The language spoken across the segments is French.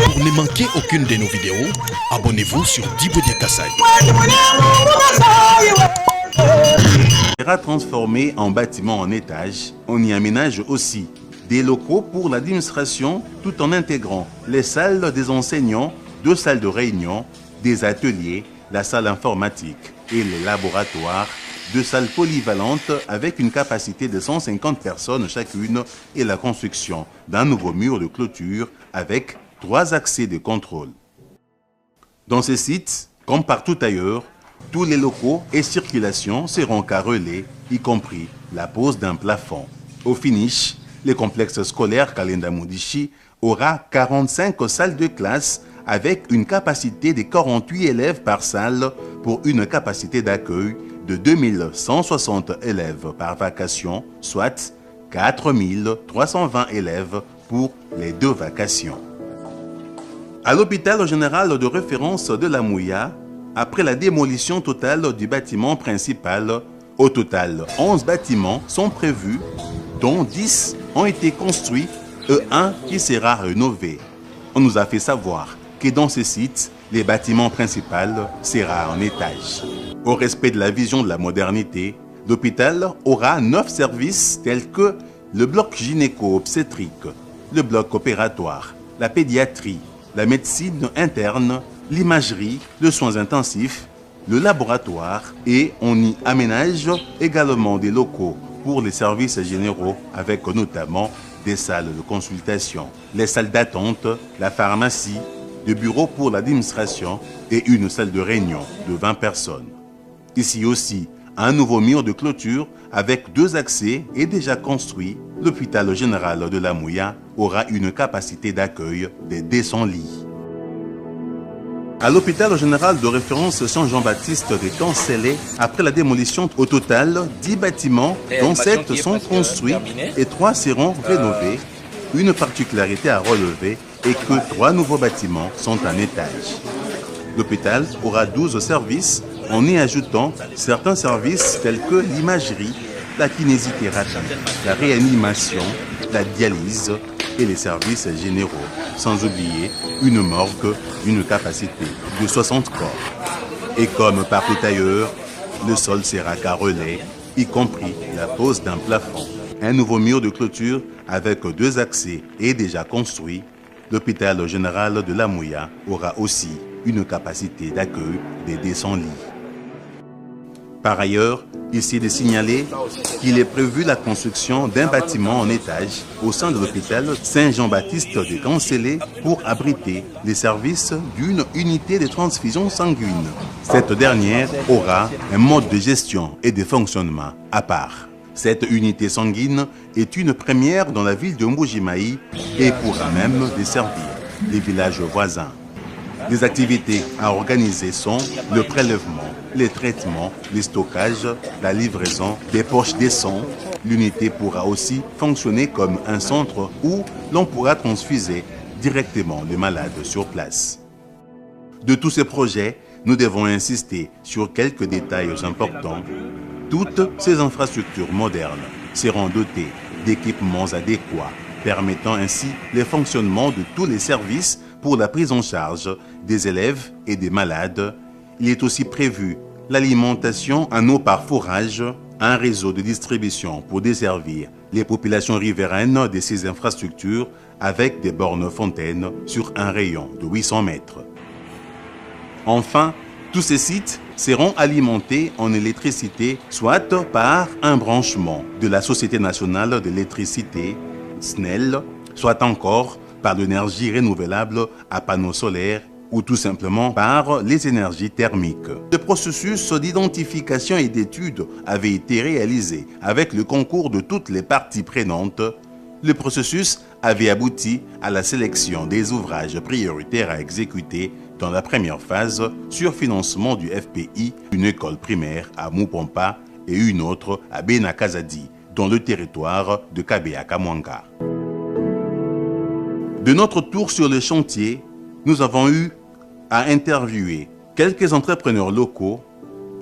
Pour ne manquer aucune de nos vidéos, abonnez-vous sur Djibouti Kassai. Sera transformé en bâtiment en étage. On y aménage aussi des locaux pour l'administration tout en intégrant les salles des enseignants, 2 salles de réunion, des ateliers, la salle informatique et les laboratoires, 2 salles polyvalentes avec une capacité de 150 personnes chacune et la construction d'un nouveau mur de clôture avec 3 accès de contrôle. Dans ces sites, comme partout ailleurs, tous les locaux et circulations seront carrelés, y compris la pose d'un plafond. Au finish, le complexe scolaire Kalenda Mudishi aura 45 salles de classe avec une capacité de 48 élèves par salle pour une capacité d'accueil de 2160 élèves par vacation, soit 4320 élèves pour les 2 vacations. À l'hôpital général de référence de la Mouya, après la démolition totale du bâtiment principal, au total 11 bâtiments sont prévus, dont 10 ont été construits et 1 qui sera rénové. On nous a fait savoir que dans ces sites, les bâtiments principaux sera en étage. Au respect de la vision de la modernité, l'hôpital aura 9 services tels que le bloc gynéco-obstétrique, le bloc opératoire, la pédiatrie, la médecine interne, l'imagerie, les soins intensifs, le laboratoire et on y aménage également des locaux pour les services généraux avec notamment des salles de consultation, les salles d'attente, la pharmacie, des bureaux pour l'administration et une salle de réunion de 20 personnes. Ici aussi, un nouveau mur de clôture avec 2 accès est déjà construit. L'hôpital général de la Mouya aura une capacité d'accueil de 200 lits. À l'hôpital général de référence Saint-Jean-Baptiste de Cancelé, après la démolition, au total, 10 bâtiments, dont 7 sont construits et 3 seront rénovés. Une particularité à relever est que 3 nouveaux bâtiments sont en étage. L'hôpital aura 12 services en y ajoutant certains services tels que l'imagerie, la kinésithérapie, la réanimation, la dialyse et les services généraux, sans oublier une morgue d'une capacité de 60 corps. Et comme partout ailleurs, le sol sera carrelé, y compris la pose d'un plafond. Un nouveau mur de clôture avec 2 accès est déjà construit. L'hôpital général de la Mouya aura aussi une capacité d'accueil de 200 lits. Par ailleurs, ici est de signaler qu'il est prévu la construction d'un bâtiment en étage au sein de l'hôpital Saint-Jean-Baptiste de Cancelé pour abriter les services d'une unité de transfusion sanguine. Cette dernière aura un mode de gestion et de fonctionnement à part. Cette unité sanguine est une première dans la ville de Mbujimaï et pourra même desservir les villages voisins. Les activités à organiser sont le prélèvement, les traitements, les stockages, la livraison des poches de sang. L'unité pourra aussi fonctionner comme un centre où l'on pourra transfuser directement les malades sur place. De tous ces projets, nous devons insister sur quelques détails importants. Toutes ces infrastructures modernes seront dotées d'équipements adéquats, permettant ainsi le fonctionnement de tous les services pour la prise en charge des élèves et des malades. Il est aussi prévu l'alimentation en eau par forage, un réseau de distribution pour desservir les populations riveraines de ces infrastructures avec des bornes fontaines sur un rayon de 800 mètres. Enfin, tous ces sites seront alimentés en électricité, soit par un branchement de la Société nationale de l'électricité, SNEL, soit encore par l'énergie renouvelable à panneaux solaires ou tout simplement par les énergies thermiques. Le processus d'identification et d'étude avait été réalisé avec le concours de toutes les parties prenantes. Le processus avait abouti à la sélection des ouvrages prioritaires à exécuter dans la première phase sur financement du FPI, une école primaire à Moupompa et une autre à Benakazadi, dans le territoire de Kabea-Kamwanga. De notre tour sur le chantier, nous avons eu à interviewer quelques entrepreneurs locaux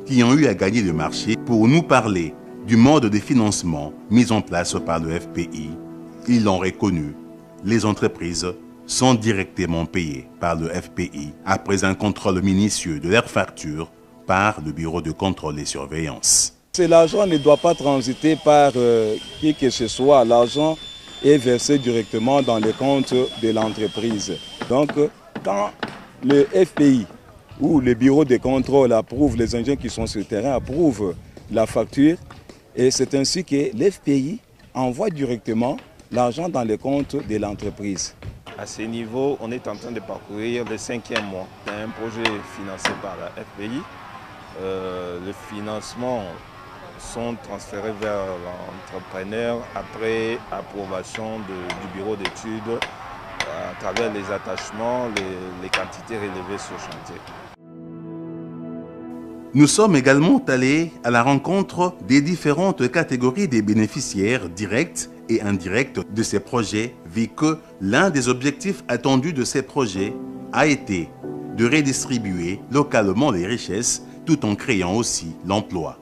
qui ont eu à gagner le marché pour nous parler du mode de financement mis en place par le FPI. Ils l'ont reconnu, les entreprises sont directement payées par le FPI après un contrôle minutieux de leurs factures par le Bureau de contrôle et surveillance. L'argent ne doit pas transiter par qui que ce soit. L'argent est versé directement dans les comptes de l'entreprise. Donc, quand le FPI ou le Bureau de contrôle approuve, les ingénieurs qui sont sur le terrain approuvent la facture, et c'est ainsi que l'FPI envoie directement l'argent dans les comptes de l'entreprise. À ce niveau, on est en train de parcourir le 5e mois. C'est un projet financé par la FPI. Les financements sont transférés vers l'entrepreneur après approbation du bureau d'études à travers les attachements, les quantités relevées sur chantier. Nous sommes également allés à la rencontre des différentes catégories des bénéficiaires directs et indirects de ces projets, vu que l'un des objectifs attendus de ces projets a été de redistribuer localement les richesses tout en créant aussi l'emploi.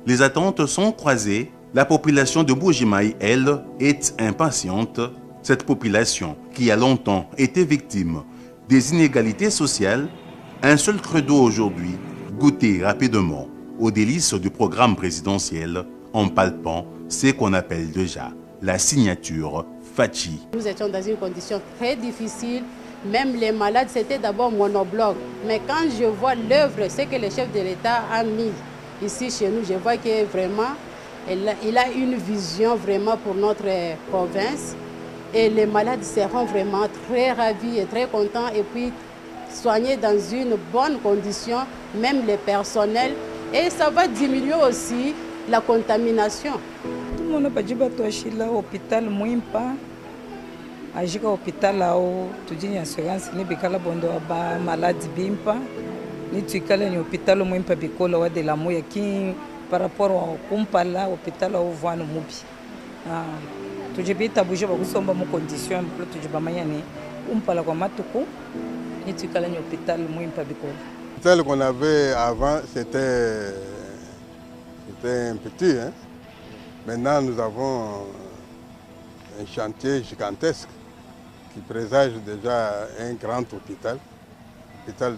Les attentes sont croisées. La population de Bujimaï, elle, est impatiente. Cette population, qui a longtemps été victime des inégalités sociales, un seul credo aujourd'hui, goûter rapidement aux délices du programme présidentiel en palpant ce qu'on appelle déjà la signature Fachi. Nous étions dans une condition très difficile. Même les malades, c'était d'abord monobloc. Mais quand je vois l'œuvre, ce que le chef de l'État a mis ici chez nous, je vois que vraiment, il a une vision vraiment pour notre province. Et les malades seront vraiment très ravis et très contents. Et puis, soignés dans une bonne condition, même les personnels. Et ça va diminuer aussi la contamination. Tout le monde a dit que l'hôpital Mouimpa, à hôpital là-haut, tout dit assurance, ni bikala bondo ba maladie bimpa, ni tu kala ni hôpital Mouimpa bikola wa de la moya qui par rapport au kumpala hôpital au voie no mubi. Tout dit bita bouger ba kusomba mo condition pour tout dit ba mayane kumpala kwa matuku, ni tu kala ni hôpital Mouimpa bikola. Celle qu'on avait avant, c'était un petit. Hein? Maintenant, nous avons un chantier gigantesque qui présage déjà un grand hôpital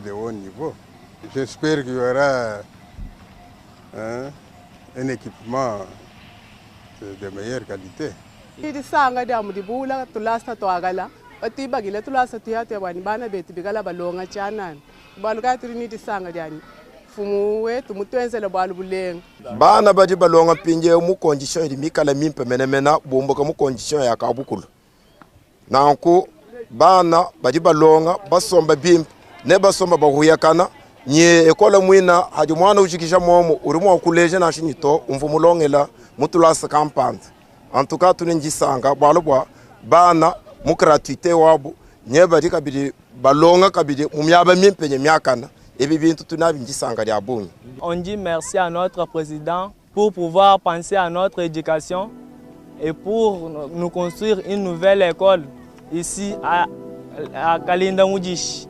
de haut niveau. J'espère qu'il y aura un équipement de meilleure qualité. Bana baji balonga pinje mu condition di mikala mimpe menemena bomboka mu condition ya kabukulu. Nanko bana baji balonga basomba bimpe ne basomba bahuyakana nye ekola mwina haji mwana ujikisha momo urimo okuleje na shinito umvumulongela mutulasa kampand. En tout cas tunenjisanga balobwa bana mu gratuité wabo nye baji kabidi balonga kabidi mumyaba mimpe nye myakana. On dit merci à notre président pour pouvoir penser à notre éducation et pour nous construire une nouvelle école ici à Kalinda Moudish.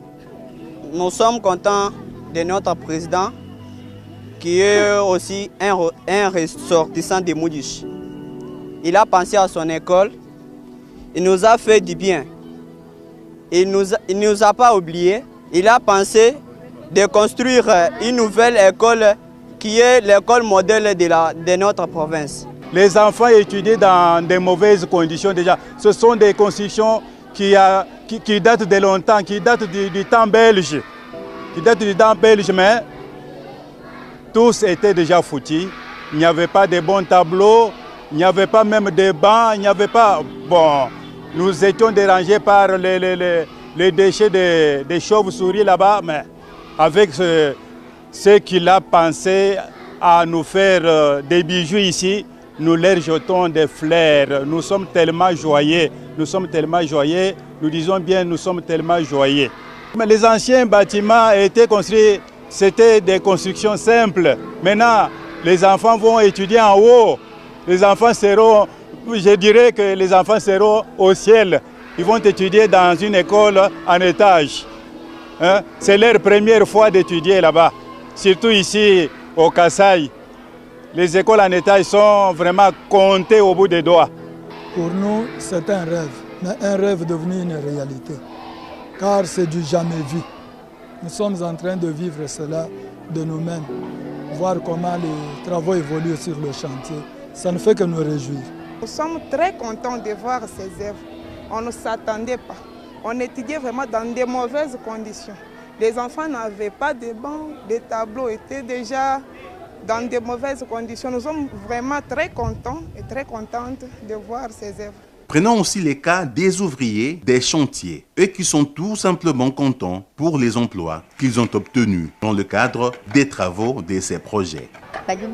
Nous sommes contents de notre président qui est aussi un ressortissant de Moudish. Il a pensé à son école, il nous a fait du bien. Il ne nous a pas oubliés, il a pensé de construire une nouvelle école qui est l'école modèle de notre province. Les enfants étudient dans de mauvaises conditions déjà. Ce sont des constructions qui datent de longtemps, qui datent du temps belge. Mais tous étaient déjà foutus. Il n'y avait pas de bons tableaux, il n'y avait pas même de bancs, il n'y avait pas... Bon, nous étions dérangés par les déchets des chauves-souris là-bas, mais avec ce qu'il a pensé à nous faire des bijoux ici, nous leur jetons des fleurs. Nous sommes tellement joyeux, nous disons bien nous sommes tellement joyeux. Mais les anciens bâtiments étaient construits, c'était des constructions simples. Maintenant, les enfants vont étudier en haut. Les enfants seront, je dirais que les enfants seront au ciel. Ils vont étudier dans une école en étage. Hein? C'est leur première fois d'étudier là-bas, surtout ici au Kasaï. Les écoles en étage sont vraiment comptées au bout des doigts. Pour nous, c'est un rêve, mais un rêve devenu une réalité, car c'est du jamais vu. Nous sommes en train de vivre cela de nous-mêmes, voir comment les travaux évoluent sur le chantier. Ça ne fait que nous réjouir. Nous sommes très contents de voir ces œuvres. On ne s'attendait pas. On étudiait vraiment dans de mauvaises conditions. Les enfants n'avaient pas de bancs, les tableaux étaient déjà dans de mauvaises conditions. Nous sommes vraiment très contents et très contentes de voir ces œuvres. Prenons aussi les cas des ouvriers des chantiers, eux qui sont tout simplement contents pour les emplois qu'ils ont obtenus dans le cadre des travaux de ces projets. Parce que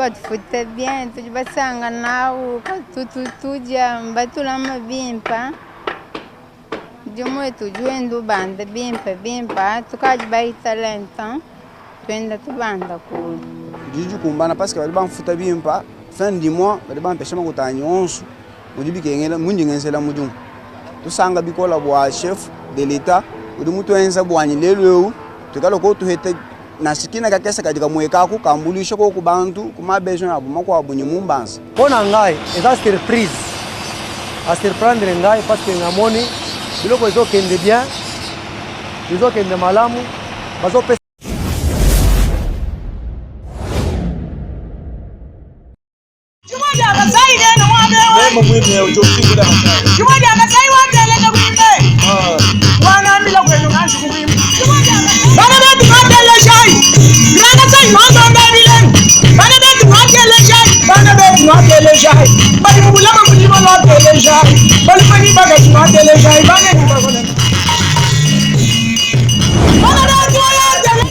fin du mois, chef de l'État, nasikina kakesa katika mwekaku kambulisha ko kubantu kuma besoin abo mako abunyi mumbanza pona ngai eza surprise a surprendre ngai parce que ngamoni biloko ezokende bien ezokende malamu bazopesa Pour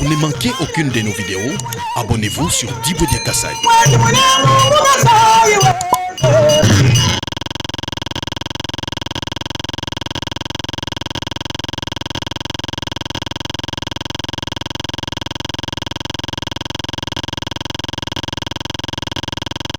ne manquer aucune de nos vidéos, abonnez-vous sur Diboudia Kassai.